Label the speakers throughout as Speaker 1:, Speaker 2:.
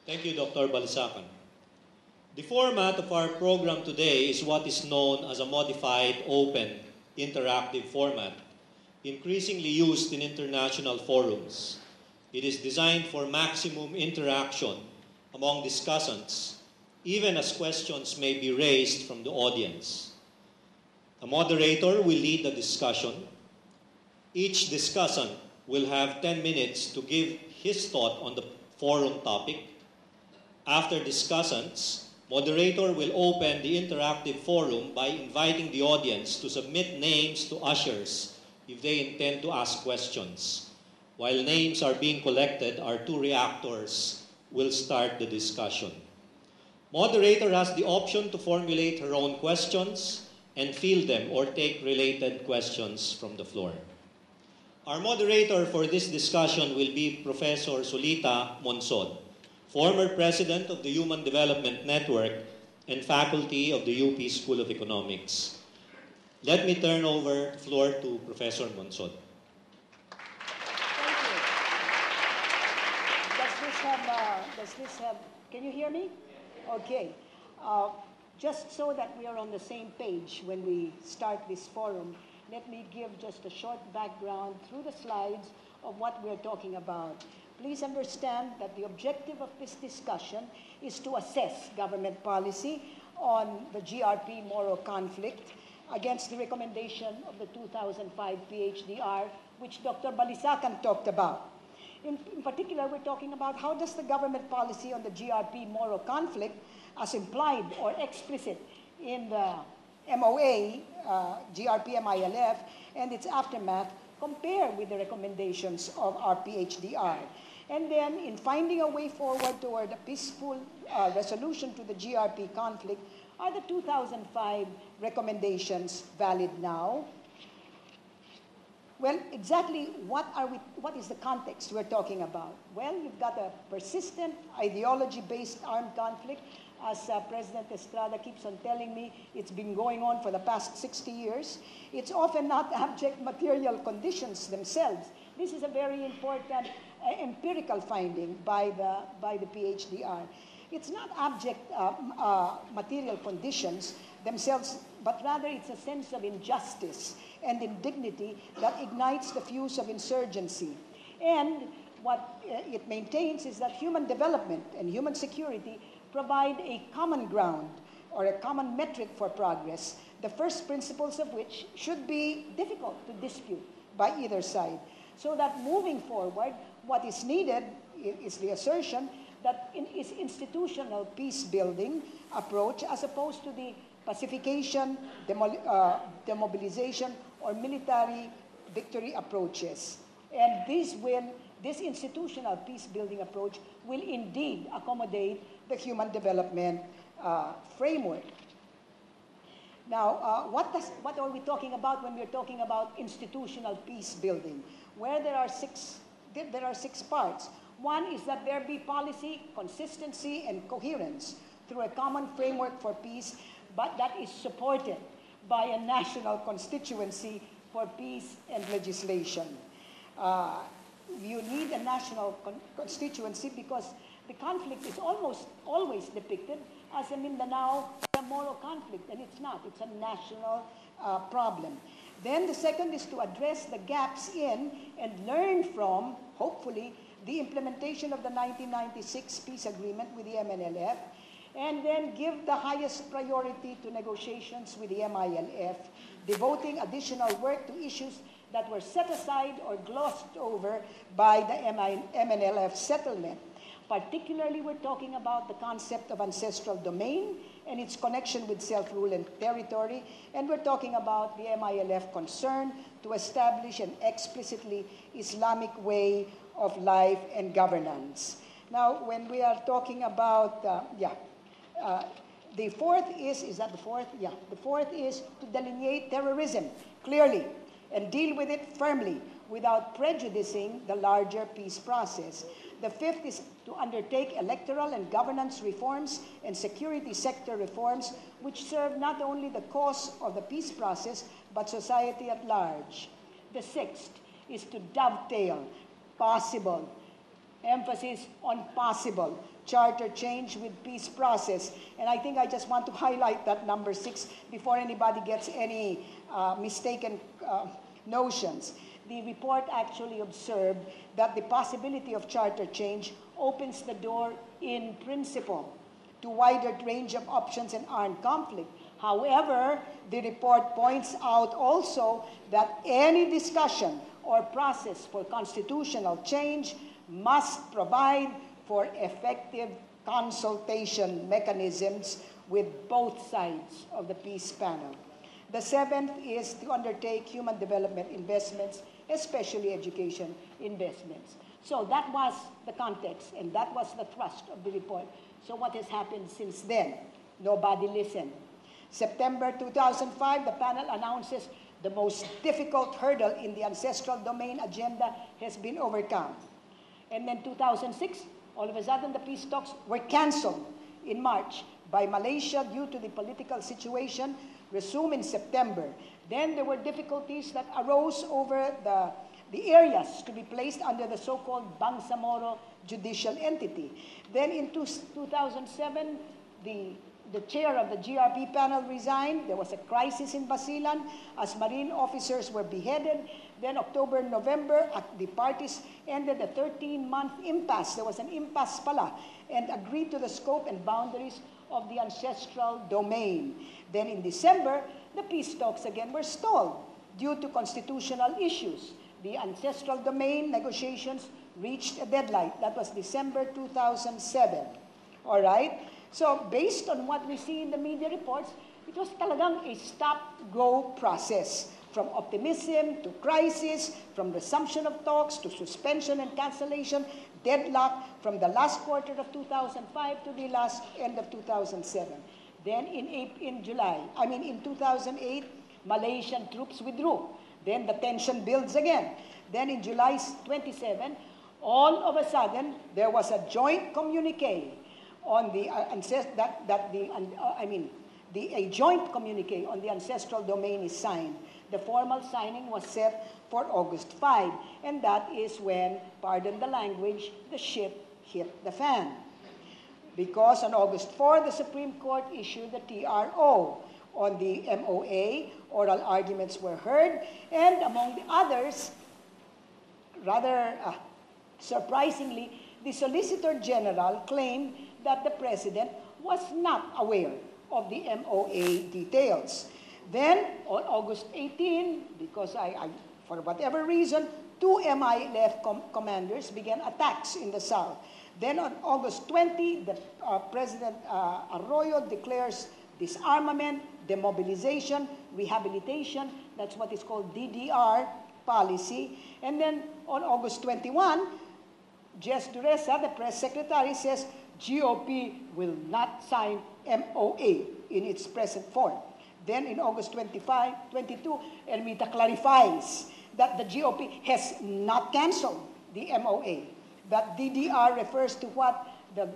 Speaker 1: Thank you, Dr. Balisacan. The format of our program today is what is known as a modified, open, interactive format, increasingly used in international forums. It is designed for maximum interaction among discussants, even as questions may be raised from the audience. A moderator will lead the discussion. Each discussant will have 10 minutes to give his thought on the forum topic. After discussants, moderator will open the interactive forum by inviting the audience to submit names to ushers if they intend to ask questions. While names are being collected, our two reactors will start the discussion. Moderator has the option to formulate her own questions and field them or take related questions from the floor. Our moderator for this discussion will be Professor Solita Monsod, former president of the Human Development Network and faculty of the UP School of Economics. Let me turn over the floor to Professor Monsod.
Speaker 2: Thank you. Does this have, can you hear me? Okay. Just so that we are on the same page when we start this forum, let me give just a short background through the slides of what we're talking about. Please understand that the objective of this discussion is to assess government policy on the GRP-Moro conflict against the recommendation of the 2005 PHDR, which Dr. Balisacan talked about. In particular, we're talking about how does the government policy on the GRP-Moro conflict, as implied or explicit in the MOA, GRP-MILF, and its aftermath, compare with the recommendations of our PHDR. And then, in finding a way forward toward a peaceful resolution to the GRP conflict, are the 2005 recommendations valid now? Well, exactly what is the context we're talking about? Well, you've got a persistent ideology-based armed conflict. As President Estrada keeps on telling me, it's been going on for the past 60 years. It's often not abject material conditions themselves. This is a very important empirical finding by the PHDR. It's not abject material conditions themselves, but rather it's a sense of injustice and indignity that ignites the fuse of insurgency. And what it maintains is that human development and human security provide a common ground or a common metric for progress, the first principles of which should be difficult to dispute by either side. So that moving forward, what is needed is the assertion that is institutional peace-building approach as opposed to the pacification, demobilization, or military victory approaches. And this institutional peace-building approach will indeed accommodate the human development framework. Now, what are we talking about when we're talking about institutional peace building? Where there are six parts. One is that there be policy, consistency, and coherence through a common framework for peace, but that is supported by a national constituency for peace and legislation. You need a national constituency because the conflict is almost always depicted as a Mindanao-Moro conflict, and it's not. It's a national problem. Then the second is to address the gaps in and learn from, hopefully, the implementation of the 1996 peace agreement with the MNLF, and then give the highest priority to negotiations with the MILF, devoting additional work to issues that were set aside or glossed over by the MNLF settlement. Particularly, we're talking about the concept of ancestral domain and its connection with self-rule and territory, and we're talking about the MILF concern to establish an explicitly Islamic way of life and governance. Now, when we are talking about, the fourth is that the fourth? Yeah, the fourth is to delineate terrorism clearly and deal with it firmly without prejudicing the larger peace process. The fifth is to undertake electoral and governance reforms and security sector reforms which serve not only the cause of the peace process, but society at large. The sixth is to dovetail possible emphasis on possible charter change with peace process. And I think I just want to highlight that number 6 before anybody gets any mistaken notions. The report actually observed that the possibility of charter change opens the door in principle to wider range of options and armed conflict. However, the report points out also that any discussion or process for constitutional change must provide for effective consultation mechanisms with both sides of the peace panel. The 7th is to undertake human development investments, especially education investments. So that was the context, and that was the thrust of the report. So what has happened since then? Nobody listened. September 2005, the panel announces the most difficult hurdle in the ancestral domain agenda has been overcome. And then 2006, all of a sudden the peace talks were canceled in March by Malaysia due to the political situation, resumed in September. Then there were difficulties that arose over the areas to be placed under the so-called Bangsamoro judicial entity. Then in 2007, the chair of the GRP panel resigned. There was a crisis in Basilan as Marine officers were beheaded. Then October, November, the parties ended a 13-month impasse. There was an impasse pala, and agreed to the scope and boundaries of the ancestral domain. Then in December, the peace talks again were stalled due to constitutional issues. The ancestral domain negotiations reached a deadline. That was December 2007. All right? So based on what we see in the media reports, it was talagang a stop-go process. From optimism to crisis, from resumption of talks to suspension and cancellation, deadlock from the last quarter of 2005 to the last end of 2007. Then in 2008, Malaysian troops withdrew. Then the tension builds again. Then in July 27, all of a sudden, there was a joint communique on the a joint communique on the ancestral domain is signed. The formal signing was set for August 5, and that is when, pardon the language, the shit hit the fan. Because on August 4, the Supreme Court issued the TRO. On the MOA, oral arguments were heard, and among the others, rather surprisingly, the Solicitor General claimed that the President was not aware of the MOA details. Then, on August 18, because for whatever reason, 2 MI-left commanders began attacks in the south. Then on August 20, the President Arroyo declares disarmament, demobilization, rehabilitation. That's what is called DDR policy. And then on August 21, Jess Dureza, the press secretary, says GOP will not sign MOA in its present form. Then in August 22, Ermita clarifies that the GOP has not canceled the MOA. That DDR refers to what the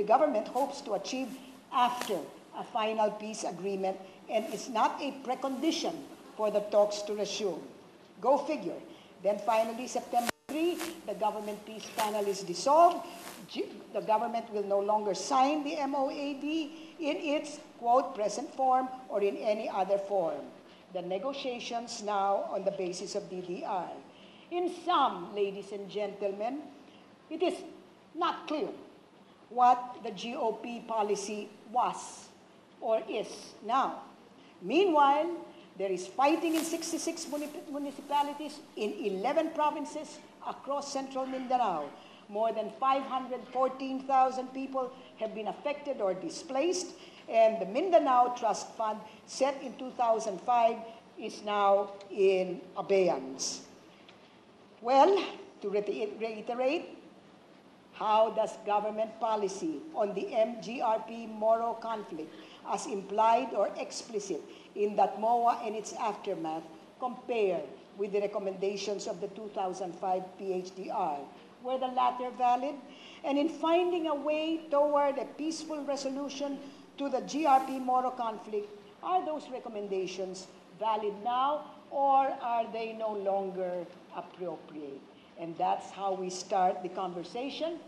Speaker 2: government hopes to achieve after a final peace agreement and is not a precondition for the talks to resume. Go figure. Then finally, September 3, the government peace panel is dissolved. The government will no longer sign the MOAD in its, quote, present form or in any other form. The negotiations now on the basis of DDR. In sum, ladies and gentlemen, it is not clear what the GOP policy was or is now. Meanwhile, there is fighting in 66 municipalities in 11 provinces across central Mindanao. More than 514,000 people have been affected or displaced, and the Mindanao Trust Fund, set in 2005, is now in abeyance. Well, to reiterate, how does government policy on the MGRP-Moro conflict, as implied or explicit in that MOA and its aftermath, compare with the recommendations of the 2005 PHDR? Were the latter valid? And in finding a way toward a peaceful resolution to the GRP-Moro conflict, are those recommendations valid now, or are they no longer appropriate? And that's how we start the conversation.